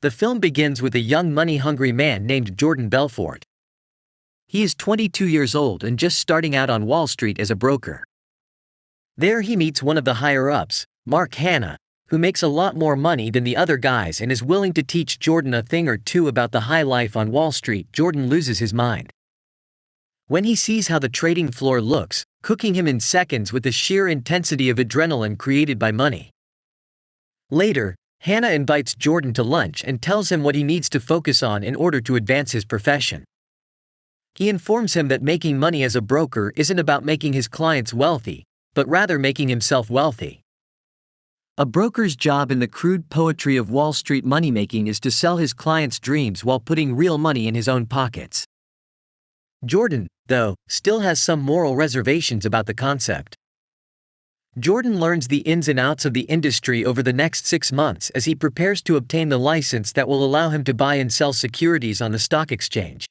The film begins with a young money-hungry man named Jordan Belfort. He is 22 years old and just starting out on Wall Street as a broker. There he meets one of the higher-ups, Mark Hanna, who makes a lot more money than the other guys and is willing to teach Jordan a thing or two about the high life on Wall Street. Jordan loses his mind when he sees how the trading floor looks, cooking him in seconds with the sheer intensity of adrenaline created by money. Later, Hanna invites Jordan to lunch and tells him what he needs to focus on in order to advance his profession. He informs him that making money as a broker isn't about making his clients wealthy, but rather making himself wealthy. A broker's job in the crude poetry of Wall Street money-making is to sell his clients' dreams while putting real money in his own pockets. Jordan, though, still has some moral reservations about the concept. Jordan learns the ins and outs of the industry over the next 6 months as he prepares to obtain the license that will allow him to buy and sell securities on the stock exchange.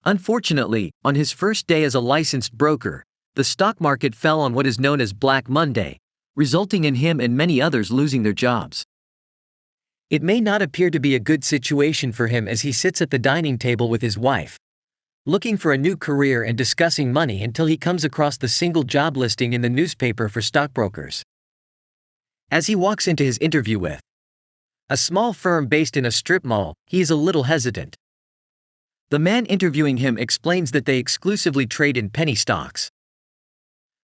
Unfortunately, on his first day as a licensed broker, the stock market fell on what is known as Black Monday, resulting in him and many others losing their jobs. It may not appear to be a good situation for him as he sits at the dining table with his wife, looking for a new career and discussing money until he comes across the single job listing in the newspaper for stockbrokers. As he walks into his interview with a small firm based in a strip mall, he is a little hesitant. The man interviewing him explains that they exclusively trade in penny stocks.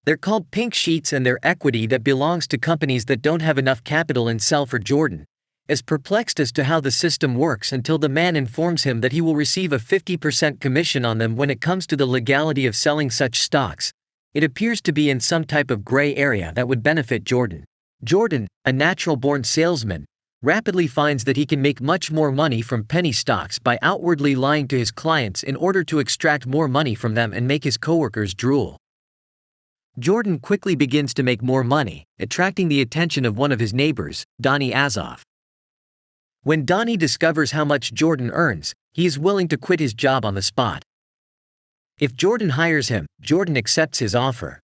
They're called pink sheets and they're equity that belongs to companies that don't have enough capital and sell for Jordan, is perplexed as to how the system works until the man informs him that he will receive a 50% commission on them when it comes to the legality of selling such stocks. It appears to be in some type of gray area that would benefit Jordan. Jordan, a natural-born salesman, rapidly finds that he can make much more money from penny stocks by outwardly lying to his clients in order to extract more money from them and make his coworkers drool. Jordan quickly begins to make more money, attracting the attention of one of his neighbors, Donnie Azoff. When Donnie discovers how much Jordan earns, he is willing to quit his job on the spot. If Jordan hires him, Jordan accepts his offer.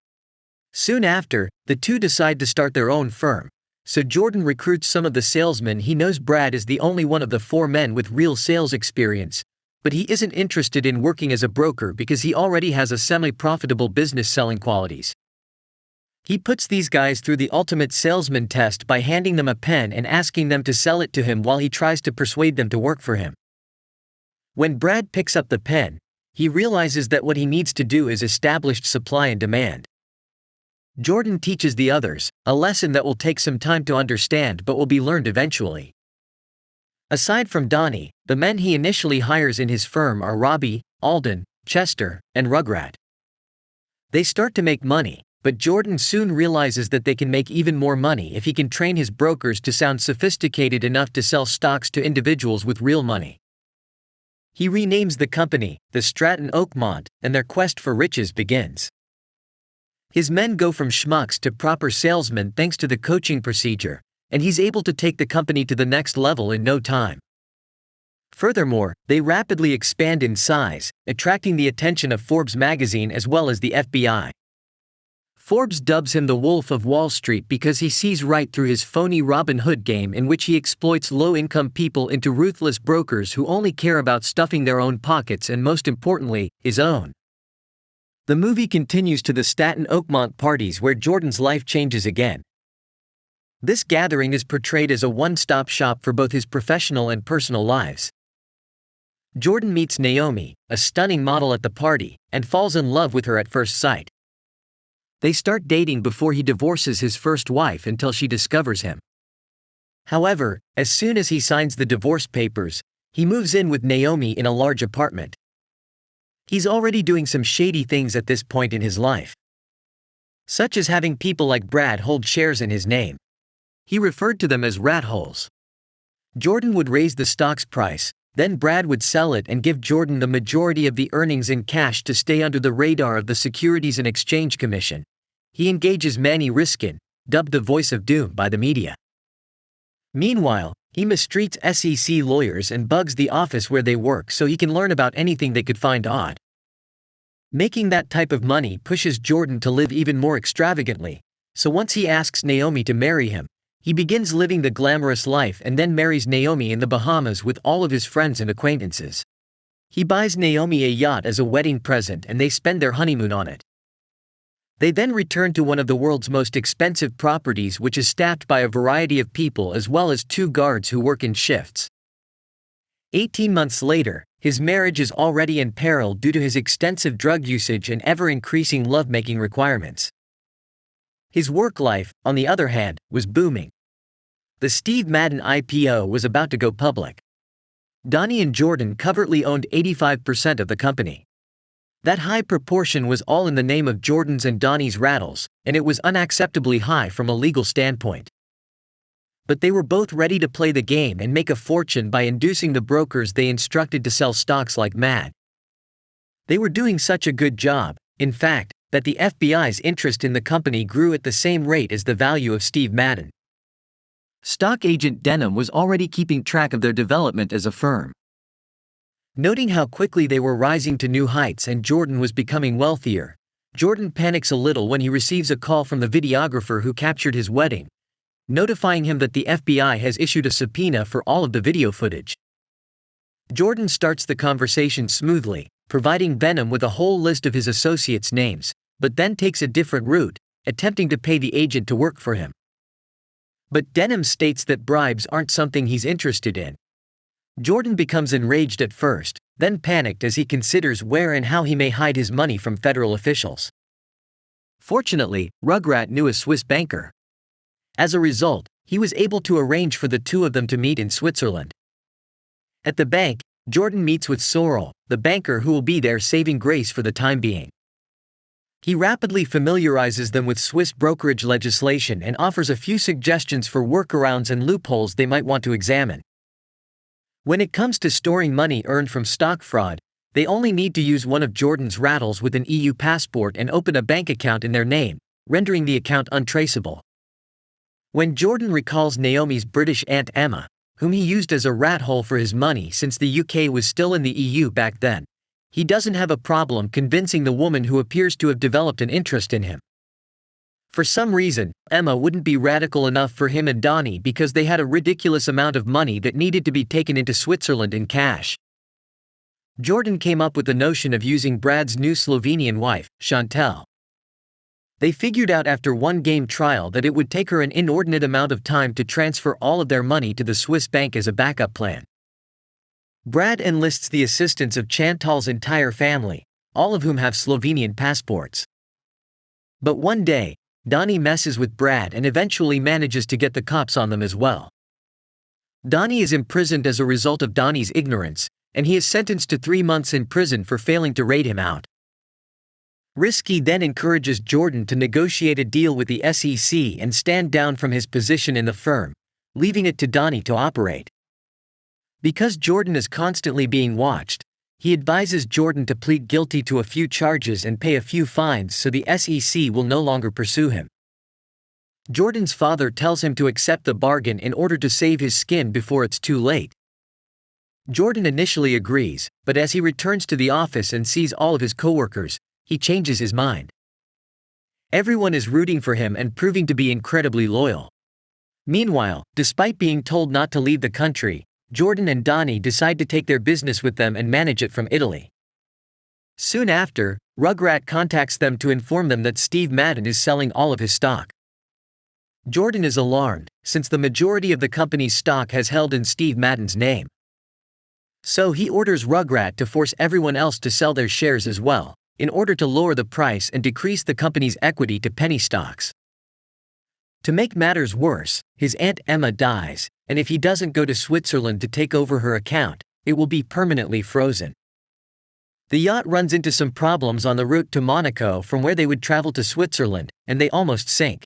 Soon after, the two decide to start their own firm, so Jordan recruits some of the salesmen. He knows Brad is the only one of the 4 men with real sales experience, but he isn't interested in working as a broker because he already has a semi-profitable business selling qualities. He puts these guys through the ultimate salesman test by handing them a pen and asking them to sell it to him while he tries to persuade them to work for him. When Brad picks up the pen, he realizes that what he needs to do is established supply and demand. Jordan teaches the others, a lesson that will take some time to understand but will be learned eventually. Aside from Donnie, the men he initially hires in his firm are Robbie, Alden, Chester, and Rugrat. They start to make money, but Jordan soon realizes that they can make even more money if he can train his brokers to sound sophisticated enough to sell stocks to individuals with real money. He renames the company, the Stratton Oakmont, and their quest for riches begins. His men go from schmucks to proper salesmen thanks to the coaching procedure, and he's able to take the company to the next level in no time. Furthermore, they rapidly expand in size, attracting the attention of Forbes magazine as well as the FBI. Forbes dubs him the Wolf of Wall Street because he sees right through his phony Robin Hood game in which he exploits low-income people into ruthless brokers who only care about stuffing their own pockets and, most importantly, his own. The movie continues to the Stratton Oakmont parties where Jordan's life changes again. This gathering is portrayed as a one-stop shop for both his professional and personal lives. Jordan meets Naomi, a stunning model at the party, and falls in love with her at first sight. They start dating before he divorces his first wife until she discovers him. However, as soon as he signs the divorce papers, he moves in with Naomi in a large apartment. He's already doing some shady things at this point in his life, such as having people like Brad hold shares in his name. He referred to them as rat holes. Jordan would raise the stock's price, then Brad would sell it and give Jordan the majority of the earnings in cash to stay under the radar of the Securities and Exchange Commission. He engages Manny Riskin, dubbed the voice of doom by the media. Meanwhile, he mistreats SEC lawyers and bugs the office where they work so he can learn about anything they could find odd. Making that type of money pushes Jordan to live even more extravagantly, so once he asks Naomi to marry him, He begins living the glamorous life and then marries Naomi in the Bahamas with all of his friends and acquaintances. He buys Naomi a yacht as a wedding present and they spend their honeymoon on it. They then return to one of the world's most expensive properties, which is staffed by a variety of people as well as 2 guards who work in shifts. 18 months later, his marriage is already in peril due to his extensive drug usage and ever-increasing lovemaking requirements. His work life, on the other hand, was booming. The Steve Madden IPO was about to go public. Donnie and Jordan covertly owned 85% of the company. That high proportion was all in the name of Jordan's and Donnie's rattles, and it was unacceptably high from a legal standpoint. But they were both ready to play the game and make a fortune by inducing the brokers they instructed to sell stocks like mad. They were doing such a good job, in fact, that the FBI's interest in the company grew at the same rate as the value of Steve Madden. Stock agent Denham was already keeping track of their development as a firm. Noting how quickly they were rising to new heights and Jordan was becoming wealthier, Jordan panics a little when he receives a call from the videographer who captured his wedding, notifying him that the FBI has issued a subpoena for all of the video footage. Jordan starts the conversation smoothly, providing Denham with a whole list of his associates' names, but then takes a different route, attempting to pay the agent to work for him. But Denham states that bribes aren't something he's interested in. Jordan becomes enraged at first, then panicked as he considers where and how he may hide his money from federal officials. Fortunately, Rugrat knew a Swiss banker. As a result, he was able to arrange for the 2 of them to meet in Switzerland. At the bank, Jordan meets with Sorrel, the banker who will be their saving grace for the time being. He rapidly familiarizes them with Swiss brokerage legislation and offers a few suggestions for workarounds and loopholes they might want to examine. When it comes to storing money earned from stock fraud, they only need to use one of Jordan's rattles with an EU passport and open a bank account in their name, rendering the account untraceable. When Jordan recalls Naomi's British Aunt Emma, whom he used as a rat hole for his money since the UK was still in the EU back then, he doesn't have a problem convincing the woman who appears to have developed an interest in him. For some reason, Emma wouldn't be radical enough for him and Donnie because they had a ridiculous amount of money that needed to be taken into Switzerland in cash. Jordan came up with the notion of using Brad's new Slovenian wife, Chantal. They figured out after one game trial that it would take her an inordinate amount of time to transfer all of their money to the Swiss bank as a backup plan. Brad enlists the assistance of Chantal's entire family, all of whom have Slovenian passports. But one day, Donnie messes with Brad and eventually manages to get the cops on them as well. Donnie is imprisoned as a result of Donnie's ignorance, and he is sentenced to 3 months in prison for failing to raid him out. Risky then encourages Jordan to negotiate a deal with the SEC and stand down from his position in the firm, leaving it to Donnie to operate. Because Jordan is constantly being watched, he advises Jordan to plead guilty to a few charges and pay a few fines so the SEC will no longer pursue him. Jordan's father tells him to accept the bargain in order to save his skin before it's too late. Jordan initially agrees, but as he returns to the office and sees all of his coworkers, he changes his mind. Everyone is rooting for him and proving to be incredibly loyal. Meanwhile, despite being told not to leave the country, Jordan and Donnie decide to take their business with them and manage it from Italy. Soon after, Rugrat contacts them to inform them that Steve Madden is selling all of his stock. Jordan is alarmed, since the majority of the company's stock has held in Steve Madden's name. So he orders Rugrat to force everyone else to sell their shares as well, in order to lower the price and decrease the company's equity to penny stocks. To make matters worse, his Aunt Emma dies, and if he doesn't go to Switzerland to take over her account, it will be permanently frozen. The yacht runs into some problems on the route to Monaco from where they would travel to Switzerland, and they almost sink.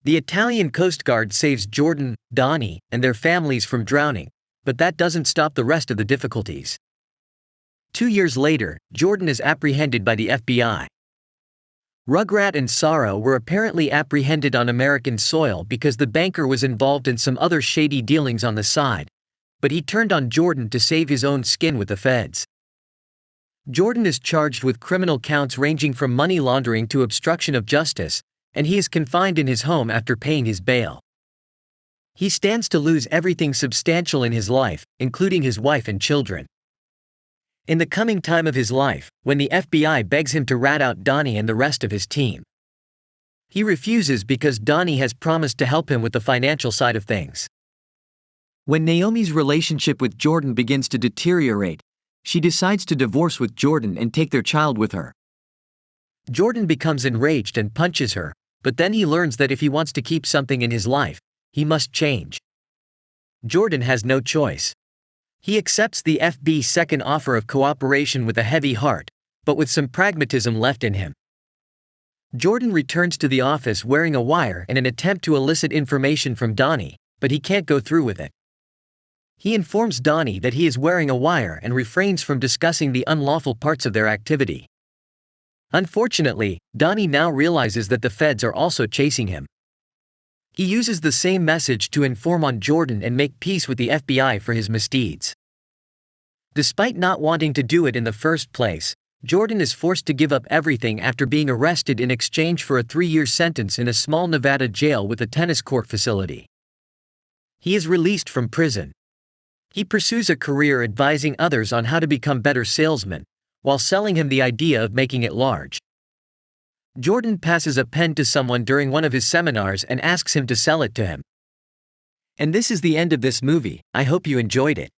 The Italian Coast Guard saves Jordan, Donnie, and their families from drowning, but that doesn't stop the rest of the difficulties. 2 years later, Jordan is apprehended by the FBI. Rugrat and Sorrow were apparently apprehended on American soil because the banker was involved in some other shady dealings on the side, but he turned on Jordan to save his own skin with the feds. Jordan is charged with criminal counts ranging from money laundering to obstruction of justice, and he is confined in his home after paying his bail. He stands to lose everything substantial in his life, including his wife and children. In the coming time of his life, when the FBI begs him to rat out Donnie and the rest of his team, he refuses because Donnie has promised to help him with the financial side of things. When Naomi's relationship with Jordan begins to deteriorate, she decides to divorce with Jordan and take their child with her. Jordan becomes enraged and punches her, but then he learns that if he wants to keep something in his life, he must change. Jordan has no choice. He accepts the FBI's second offer of cooperation with a heavy heart, but with some pragmatism left in him. Jordan returns to the office wearing a wire in an attempt to elicit information from Donnie, but he can't go through with it. He informs Donnie that he is wearing a wire and refrains from discussing the unlawful parts of their activity. Unfortunately, Donnie now realizes that the feds are also chasing him. He uses the same message to inform on Jordan and make peace with the FBI for his misdeeds. Despite not wanting to do it in the first place, Jordan is forced to give up everything after being arrested in exchange for a 3-year sentence in a small Nevada jail with a tennis court facility. He is released from prison. He pursues a career advising others on how to become better salesmen, while selling him the idea of making it large. Jordan passes a pen to someone during one of his seminars and asks him to sell it to him. And this is the end of this movie. I hope you enjoyed it.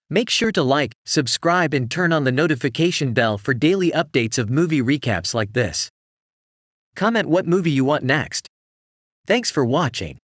Make sure to like, subscribe and turn on the notification bell for daily updates of movie recaps like this. Comment what movie you want next. Thanks for watching.